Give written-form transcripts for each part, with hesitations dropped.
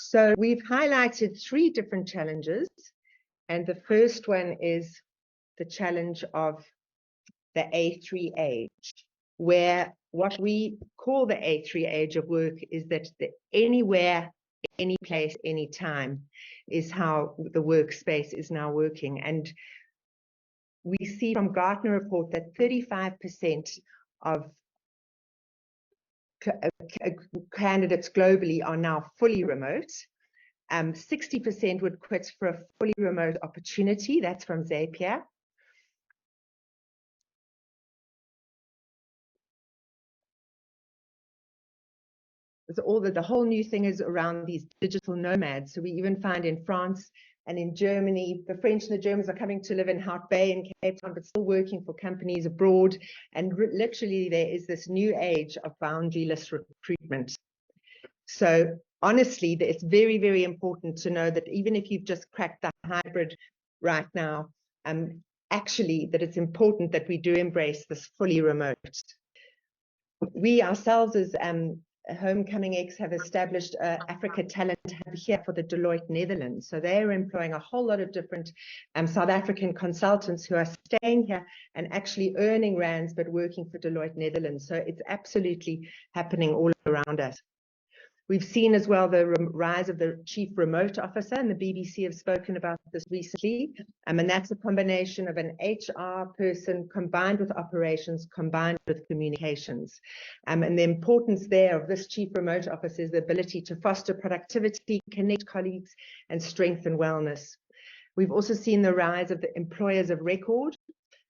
So we've highlighted 3 different challenges, and the first one is the challenge of the A3 age, where what we call the A3 age of work is that the anywhere, any place, any time is how the workspace is now working. And we see from Gartner report that 35% of candidates globally are now fully remote. 60% would quit for a fully remote opportunity. That's from Zapier. So the whole new thing is around these digital nomads. So we even find in France and in Germany, the French and the Germans are coming to live in Hout Bay and Cape Town, but still working for companies abroad. And literally there is this new age of boundaryless recruitment. So honestly, it's very, very important to know that even if you've just cracked the hybrid right now, actually that it's important that we do embrace this fully remote. We ourselves as HomecomingEx have established Africa Talent Hub here for the Deloitte Netherlands. So they're employing a whole lot of different South African consultants who are staying here and actually earning rands, but working for Deloitte Netherlands. So it's absolutely happening all around us. We've seen as well the rise of the chief remote officer, and the BBC have spoken about this recently. And that's a combination of an HR person combined with operations, combined with communications. And the importance there of this chief remote officer is the ability to foster productivity, connect colleagues, and strengthen wellness. We've also seen the rise of the employers of record.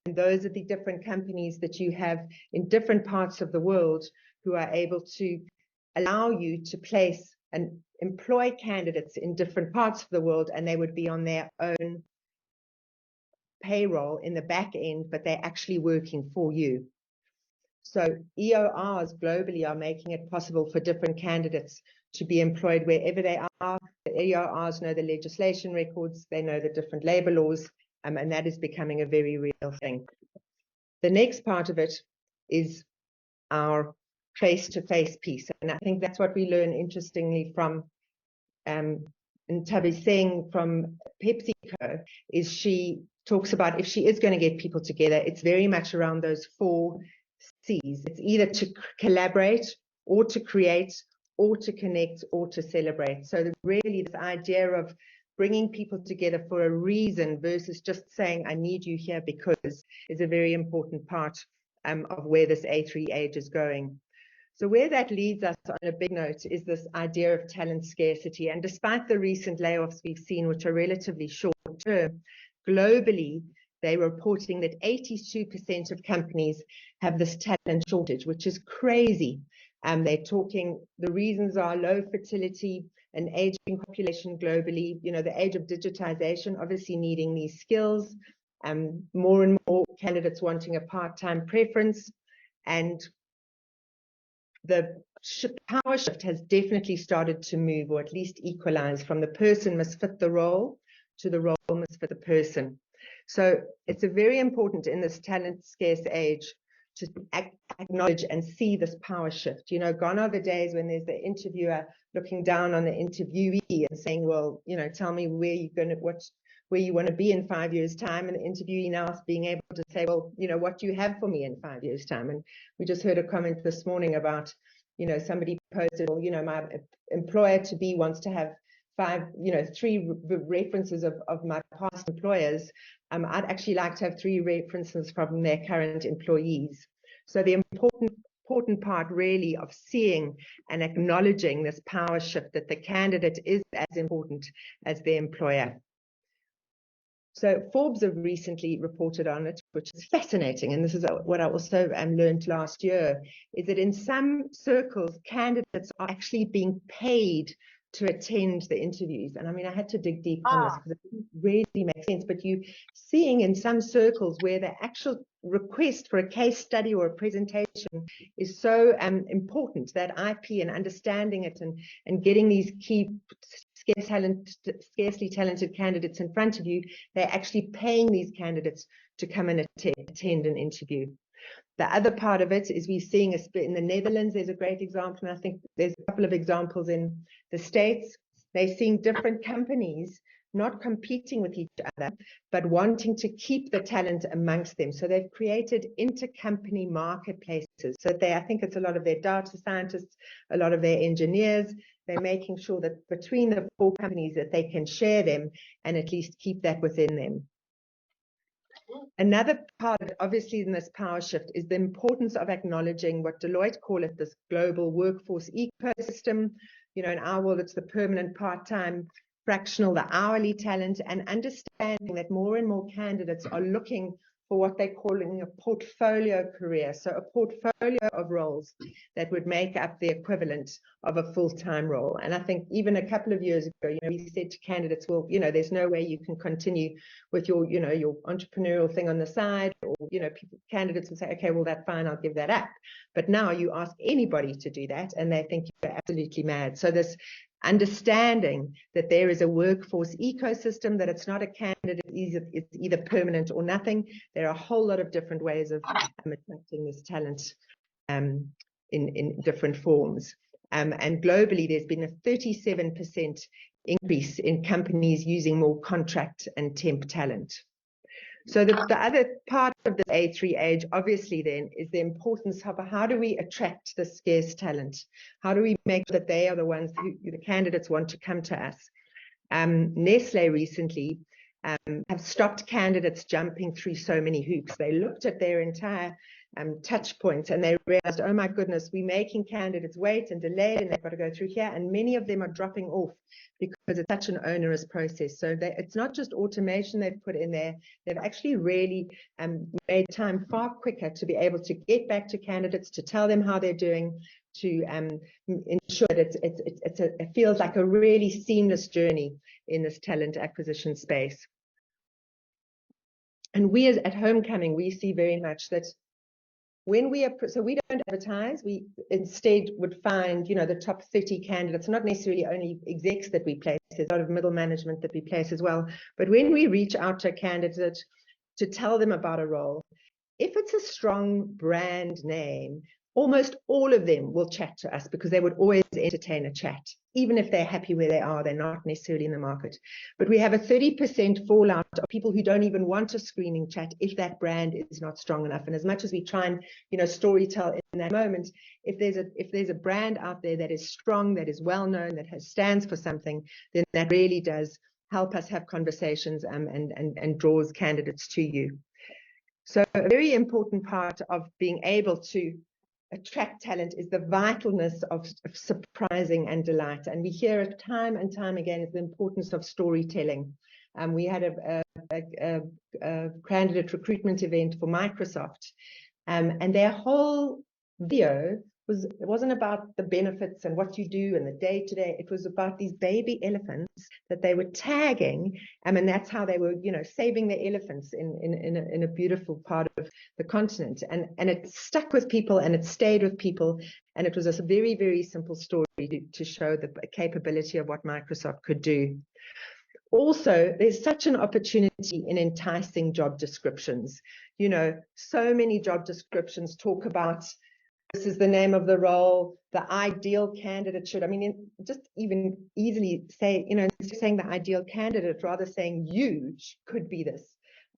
And those are the different companies that you have in different parts of the world who are able to allow you to place and employ candidates in different parts of the world, and they would be on their own payroll in the back end, but they're actually working for you. So EORs globally are making it possible for different candidates to be employed wherever they are. The EORs know the legislation records, they know the different labor laws, and that is becoming a very real thing. The next part of it is our face-to-face piece, and I think that's what we learn interestingly from Tabi Singh from PepsiCo. Is she talks about if she is going to get people together, it's very much around those 4 C's. It's either to collaborate, or to create, or to connect, or to celebrate. So really this idea of bringing people together for a reason versus just saying I need you here because is a very important part of where this A3 age is going. So where that leads us on a big note is this idea of talent scarcity. And despite the recent layoffs we've seen, which are relatively short term, globally, they're reporting that 82% of companies have this talent shortage, which is crazy. They're talking, the reasons are low fertility, an aging population globally, the age of digitization, obviously needing these skills, more and more candidates wanting a part-time preference, and the power shift has definitely started to move, or at least equalize, from the person must fit the role to the role must fit the person. So it's a very important in this talent scarce age to acknowledge and see this power shift. Gone are the days when there's the interviewer looking down on the interviewee and saying, well, tell me where you want to be in 5 years' time, and the interviewee now is being able to say, well, what do you have for me in 5 years' time? And we just heard a comment this morning about, somebody posted, well, my employer to be wants to have 3 references of my past employers. I'd actually like to have 3 references from their current employees. So the important part really of seeing and acknowledging this power shift, that the candidate is as important as the employer. So Forbes have recently reported on it, which is fascinating, and this is what I also learned last year, is that in some circles, candidates are actually being paid to attend the interviews. And I mean, I had to dig deep on this because it didn't really make sense, but you seeing in some circles where the actual request for a case study or a presentation is so important, that IP and understanding it and getting these key scarcely talented candidates in front of you, they're actually paying these candidates to come and attend an interview. The other part of it is we're seeing in the Netherlands, there's a great example, and I think there's a couple of examples in the States. They're seeing different companies not competing with each other, but wanting to keep the talent amongst them. So they've created intercompany marketplaces. So I think it's a lot of their data scientists, a lot of their engineers. They're making sure that between the 4 companies that they can share them and at least keep that within them. Another part, obviously, in this power shift is the importance of acknowledging what Deloitte call it, this global workforce ecosystem. You know, in our world, it's the permanent, part-time, fractional, the hourly talent, and understanding that more and more candidates are looking for what they're calling a portfolio career. So a portfolio of roles that would make up the equivalent of a full-time role. And I think even a couple of years ago, you know, we said to candidates, well, you know, there's no way you can continue with your, you know, your entrepreneurial thing on the side, or, you know, candidates would say, okay, well, that's fine, I'll give that up. But now you ask anybody to do that and they think you're absolutely mad. So this understanding that there is a workforce ecosystem, that it's not a candidate, it's either permanent or nothing. There are a whole lot of different ways of attracting this talent in different forms. And globally, there's been a 37% increase in companies using more contract and temp talent. So the other part of the A3 age, obviously, then, is the importance of how do we attract the scarce talent? How do we make sure that they are the ones who the candidates want to come to us? Nestle recently have stopped candidates jumping through so many hoops. They looked at their entire touch points and they realized, oh my goodness, we're making candidates wait and delay, and they've got to go through here, and many of them are dropping off because it's such an onerous process. So it's not just automation they've put in there, they've actually really made time far quicker to be able to get back to candidates, to tell them how they're doing, to ensure that it feels like a really seamless journey in this talent acquisition space. And we at Homecoming, we see very much that when we don't advertise, we instead would find, you know, the top 30 candidates, not necessarily only execs that we place, there's a lot of middle management that we place as well. But when we reach out to a candidate to tell them about a role, if it's a strong brand name, almost all of them will chat to us because they would always entertain a chat. Even if they're happy where they are, they're not necessarily in the market. But we have a 30% fallout of people who don't even want a screening chat if that brand is not strong enough. And as much as we try and, you know, storytell in that moment, if there's a brand out there that is strong, that is well known, that stands for something, then that really does help us have conversations and draws candidates to you. So a very important part of being able to attract talent is the vitalness of surprising and delight. And we hear it time and time again, is the importance of storytelling. We had a candidate recruitment event for Microsoft, and their whole video it wasn't about the benefits and what you do and the day-to-day. It was about these baby elephants that they were tagging, and that's how they were, you know, saving the elephants in a beautiful part of the continent. And it stuck with people and it stayed with people. And it was a very, very simple story to show the capability of what Microsoft could do. Also, there's such an opportunity in enticing job descriptions. You know, so many job descriptions talk about, this is the name of the role, the ideal candidate should, just even easily say, you know, instead of saying the ideal candidate, rather saying you could be this.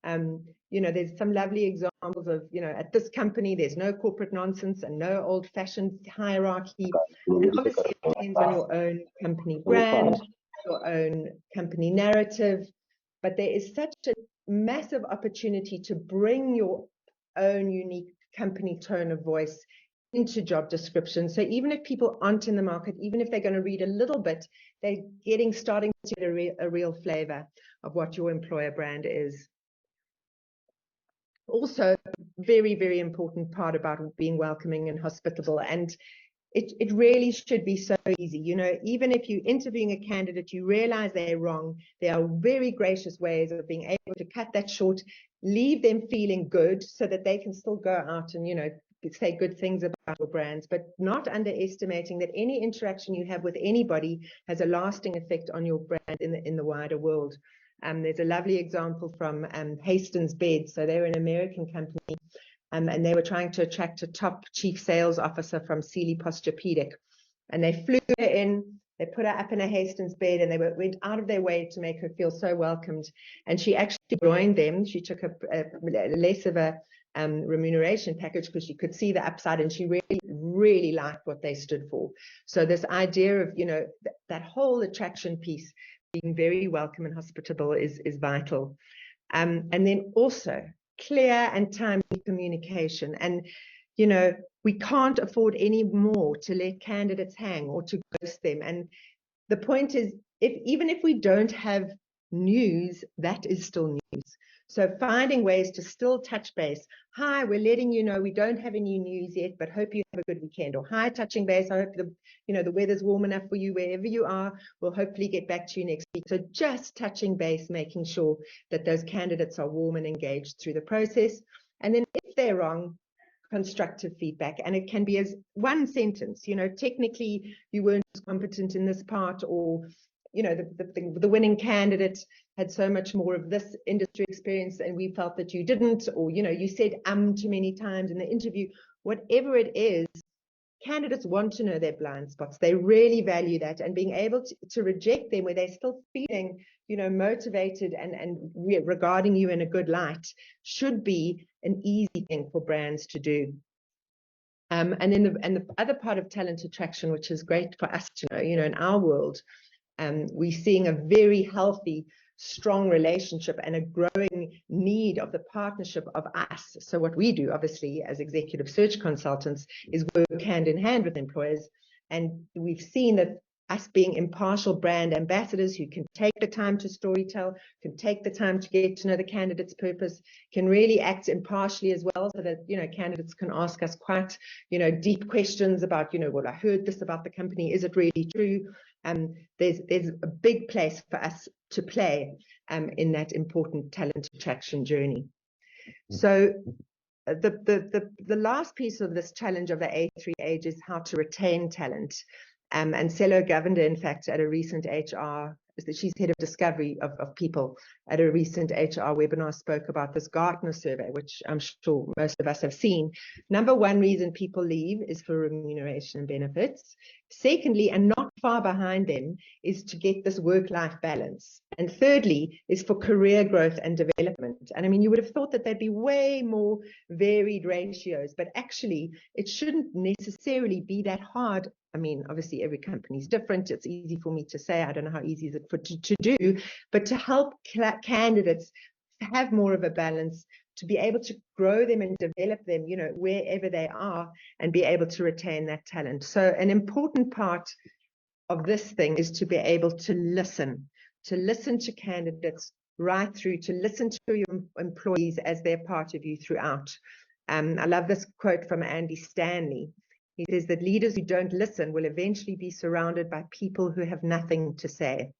You know, there's some lovely examples of, you know, at this company, there's no corporate nonsense and no old-fashioned hierarchy. And obviously, it depends on your own company brand, your own company narrative. But there is such a massive opportunity to bring your own unique company tone of voice into job description. So even if people aren't in the market, even if they're going to read a little bit, they're starting to get a real flavor of what your employer brand is. Also, very, very important part about being welcoming and hospitable. And it really should be so easy. You know, even if you're interviewing a candidate, you realize they're wrong, there are very gracious ways of being able to cut that short, leave them feeling good so that they can still go out and, you know, say good things about your brands, but not underestimating that any interaction you have with anybody has a lasting effect on your brand in the wider world. There's a lovely example from Hastings Beds. So they're an American company, and they were trying to attract a top chief sales officer from Sealy Posturepedic. And they flew her in, They put her up in a Hastings bed, and they went out of their way to make her feel so welcomed. And she actually joined them. She took a less of a remuneration package because she could see the upside, and she really liked what they stood for. So this idea of, that whole attraction piece, being very welcome and hospitable, is vital. And then also clear and timely communication. And, we can't afford any more to let candidates hang or to ghost them. And the point is, even if we don't have news, that is still news. So finding ways to still touch base. Hi, we're letting you know we don't have any news yet, but hope you have a good weekend. Or hi, touching base. I hope the weather's warm enough for you wherever you are. We'll hopefully get back to you next week. So just touching base, making sure that those candidates are warm and engaged through the process. And then if they're wrong, constructive feedback. And it can be as one sentence, technically you weren't as competent in this part, or the winning candidate had so much more of this industry experience and we felt that you didn't, or you said too many times in the interview. Whatever it is, candidates want to know their blind spots. They really value that, and being able to reject them where they're still feeling motivated and regarding you in a good light should be an easy thing for brands to do. And then the other part of talent attraction, which is great for us to know, in our world, we're seeing a very healthy, strong relationship and a growing need of the partnership of us. So what we do, obviously, as executive search consultants, is work hand in hand with employers. And we've seen that us being impartial brand ambassadors who can take the time to storytell, can take the time to get to know the candidate's purpose, can really act impartially as well, so that candidates can ask us quite deep questions about well, I heard this about the company, is it really true? There's a big place for us to play in that important talent attraction journey. So the last piece of this challenge of the A3 age is how to retain talent. And Selo Govender, in fact, at a recent HR, she's head of discovery of people, at a recent HR webinar spoke about this Gartner survey, which I'm sure most of us have seen. Number one reason people leave is for remuneration and benefits. Secondly, and not far behind them, is to get this work-life balance. And thirdly, is for career growth and development. And I mean, you would have thought that there'd be way more varied ratios, but actually it shouldn't necessarily be that hard. I mean, obviously every company is different. It's easy for me to say, I don't know how easy is it to do, but to help candidates have more of a balance, to be able to grow them and develop them, wherever they are, and be able to retain that talent. So an important part of this thing is to be able to listen to candidates right through, to listen to your employees as they're part of you throughout. I love this quote from Andy Stanley. He says that leaders who don't listen will eventually be surrounded by people who have nothing to say.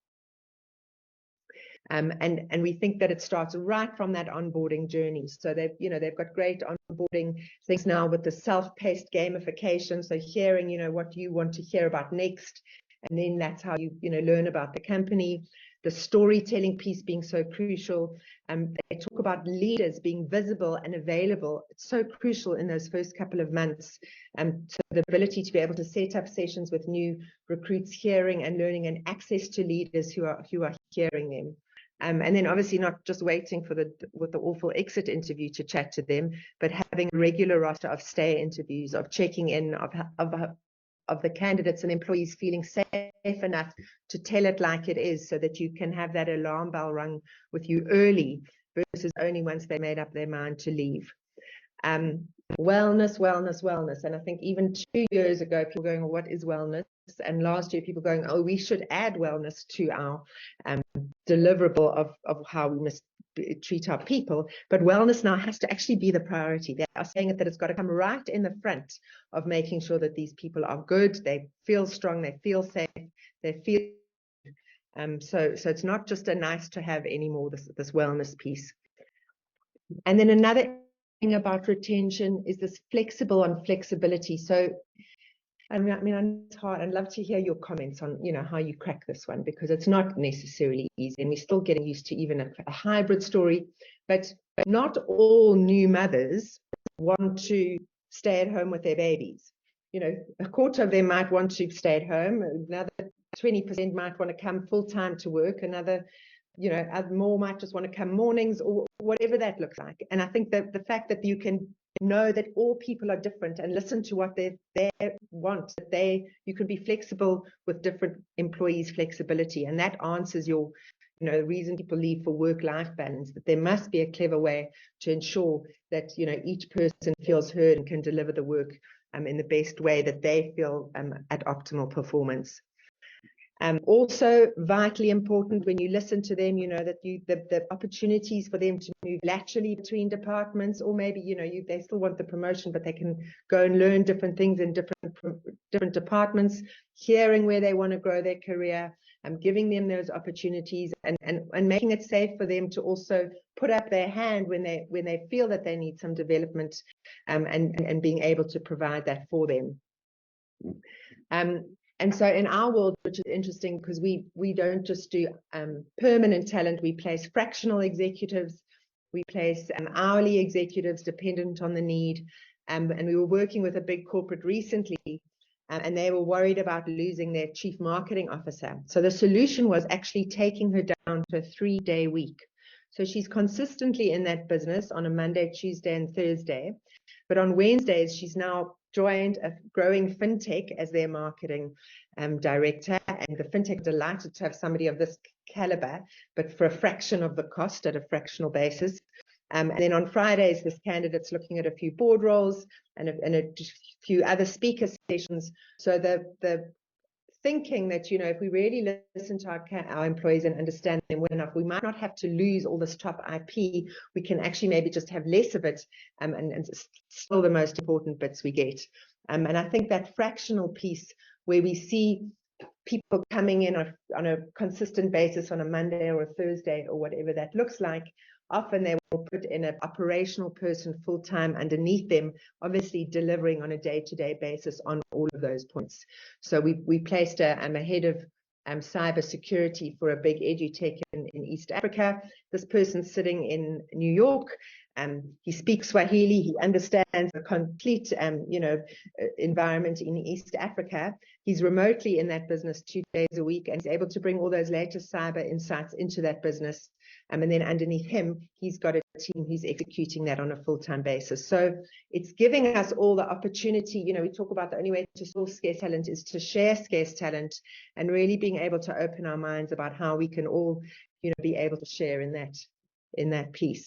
And we think that it starts right from that onboarding journey. So they've got great onboarding things now with the self-paced gamification. So hearing, what you want to hear about next, and then that's how you learn about the company. The storytelling piece being so crucial. They talk about leaders being visible and available. It's so crucial in those first couple of months. So the ability to be able to set up sessions with new recruits, hearing and learning, and access to leaders who are hearing them. And then obviously not just waiting for the awful exit interview to chat to them, but having a regular roster of stay interviews, of checking in, of the candidates and employees feeling safe enough to tell it like it is, so that you can have that alarm bell rung with you early versus only once they made up their mind to leave. Wellness. And I think even 2 years ago, people going, well, what is wellness? And last year, people going, oh, we should add wellness to our deliverable of how we must treat our people. But wellness now has to actually be the priority. They are saying that it's got to come right in the front of making sure that these people are good, they feel strong, they feel safe, they feel so it's not just a nice to have anymore, this wellness piece. And then another thing about retention is this flexible on flexibility. So I mean, it's hard. I'd love to hear your comments on, how you crack this one, because it's not necessarily easy, and we're still getting used to even a hybrid story. But not all new mothers want to stay at home with their babies. A quarter of them might want to stay at home. Another 20% might want to come full-time to work, another, you know, more might just want to come mornings, or whatever that looks like. And I think that the fact that you can know that all people are different and listen to what they want, that you can be flexible with different employees' flexibility, and that answers your, you know, the reason people leave for work-life balance, that there must be a clever way to ensure that, you know, each person feels heard and can deliver the work in the best way that they feel at optimal performance. Also vitally important when you listen to them, you know, that the opportunities for them to move laterally between departments, or maybe, you know, they still want the promotion, but they can go and learn different things in different departments, hearing where they want to grow their career, giving them those opportunities, and making it safe for them to also put up their hand when they feel that they need some development, and being able to provide that for them. And so in our world, which is interesting because we don't just do permanent talent, we place fractional executives, we place hourly executives dependent on the need. And we were working with a big corporate recently, and they were worried about losing their chief marketing officer. So the solution was actually taking her down to a 3-day week. So she's consistently in that business on a Monday, Tuesday, and Thursday. But on Wednesdays, she's now joined a growing fintech as their marketing director, and the fintech delighted to have somebody of this caliber, but for a fraction of the cost at a fractional basis. And then on Fridays, this candidate's looking at a few board roles and a few other speaker sessions. So the thinking that, you know, if we really listen to our employees and understand them well enough, we might not have to lose all this top IP. We can actually maybe just have less of it, and still the most important bits we get. And I think that fractional piece where we see people coming in on a consistent basis on a Monday or a Thursday or whatever that looks like, often they will put in an operational person full-time underneath them, obviously delivering on a day-to-day basis on all of those points. So we placed a head of cyber security for a big edutech in East Africa. This person's sitting in New York. He speaks Swahili. He understands the complete environment in East Africa. He's remotely in that business 2 days a week, and he's able to bring all those latest cyber insights into that business. And then underneath him, he's got a team who's executing that on a full-time basis. So it's giving us all the opportunity. You know, we talk about the only way to source scarce talent is to share scarce talent, and really being able to open our minds about how we can all, you know, be able to share in that piece.